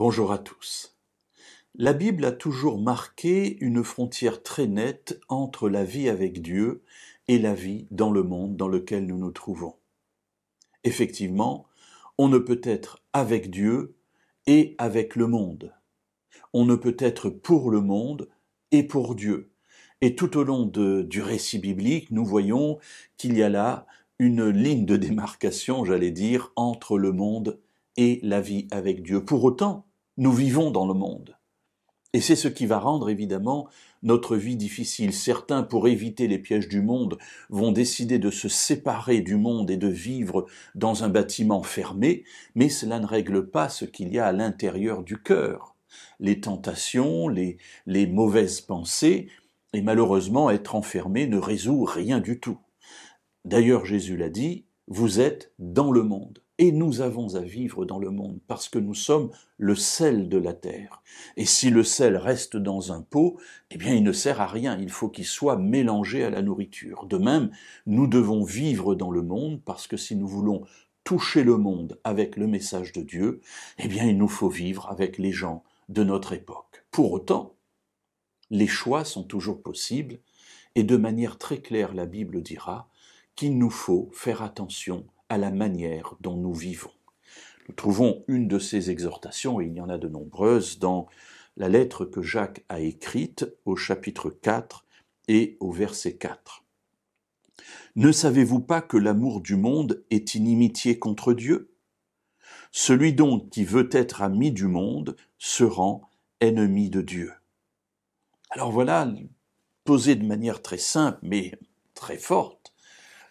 Bonjour à tous. La Bible a toujours marqué une frontière très nette entre la vie avec Dieu et la vie dans le monde dans lequel nous nous trouvons. Effectivement, on ne peut être avec Dieu et avec le monde. On ne peut être pour le monde et pour Dieu. Et tout au long du récit biblique, nous voyons qu'il y a là une ligne de démarcation, j'allais dire, entre le monde et la vie avec Dieu. Pour autant, nous vivons dans le monde. Et c'est ce qui va rendre évidemment notre vie difficile. Certains, pour éviter les pièges du monde, vont décider de se séparer du monde et de vivre dans un bâtiment fermé, mais cela ne règle pas ce qu'il y a à l'intérieur du cœur. Les tentations, les mauvaises pensées, et malheureusement être enfermé ne résout rien du tout. D'ailleurs, Jésus l'a dit, vous êtes dans le monde. Et nous avons à vivre dans le monde parce que nous sommes le sel de la terre. Et si le sel reste dans un pot, eh bien il ne sert à rien, il faut qu'il soit mélangé à la nourriture. De même, nous devons vivre dans le monde parce que si nous voulons toucher le monde avec le message de Dieu, eh bien il nous faut vivre avec les gens de notre époque. Pour autant, les choix sont toujours possibles et de manière très claire, la Bible dira qu'il nous faut faire attention à la manière dont nous vivons. Nous trouvons une de ces exhortations, et il y en a de nombreuses, dans la lettre que Jacques a écrite au chapitre 4 et au verset 4. « Ne savez-vous pas que l'amour du monde est inimitié contre Dieu ? Celui donc qui veut être ami du monde se rend ennemi de Dieu. » Alors voilà, posé de manière très simple, mais très forte,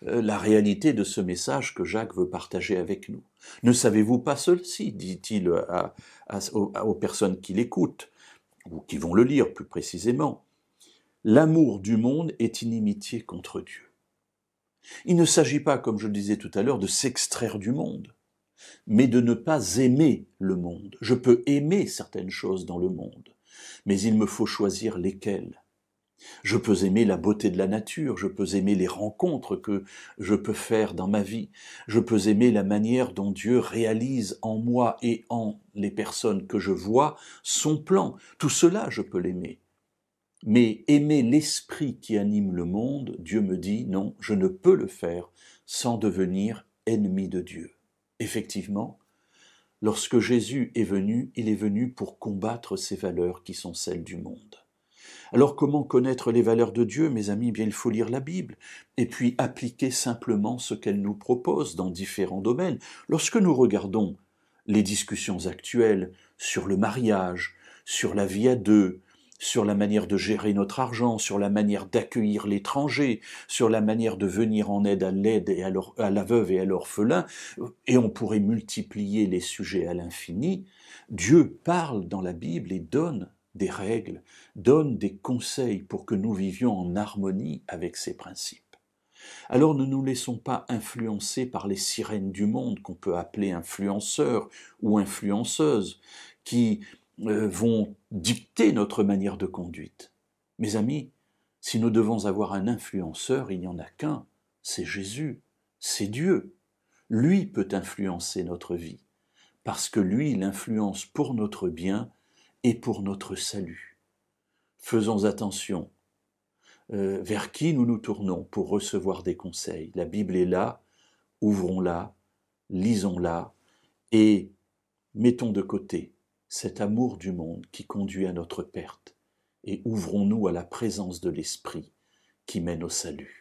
la réalité de ce message que Jacques veut partager avec nous. Ne savez-vous pas ceci, dit-il aux personnes qui l'écoutent, ou qui vont le lire plus précisément. L'amour du monde est inimitié contre Dieu. Il ne s'agit pas, comme je le disais tout à l'heure, de s'extraire du monde, mais de ne pas aimer le monde. Je peux aimer certaines choses dans le monde, mais il me faut choisir lesquelles. Je peux aimer la beauté de la nature, je peux aimer les rencontres que je peux faire dans ma vie, je peux aimer la manière dont Dieu réalise en moi et en les personnes que je vois son plan. Tout cela, je peux l'aimer. Mais aimer l'esprit qui anime le monde, Dieu me dit non, je ne peux le faire sans devenir ennemi de Dieu. Effectivement, lorsque Jésus est venu, il est venu pour combattre ces valeurs qui sont celles du monde. Alors comment connaître les valeurs de Dieu, mes amis? Bien, il faut lire la Bible et puis appliquer simplement ce qu'elle nous propose dans différents domaines. Lorsque nous regardons les discussions actuelles sur le mariage, sur la vie à deux, sur la manière de gérer notre argent, sur la manière d'accueillir l'étranger, sur la manière de venir en aide à l'aide et à la veuve et à l'orphelin, et on pourrait multiplier les sujets à l'infini, Dieu parle dans la Bible et donne des règles, donne des conseils pour que nous vivions en harmonie avec ces principes. Alors ne nous laissons pas influencer par les sirènes du monde qu'on peut appeler influenceurs ou influenceuses qui vont dicter notre manière de conduite. Mes amis, si nous devons avoir un influenceur, il n'y en a qu'un, c'est Jésus, c'est Dieu. Lui peut influencer notre vie, parce que lui, il influence pour notre bien et pour notre salut. Faisons attention vers qui nous nous tournons pour recevoir des conseils. La Bible est là, ouvrons-la, lisons-la et mettons de côté cet amour du monde qui conduit à notre perte et ouvrons-nous à la présence de l'Esprit qui mène au salut.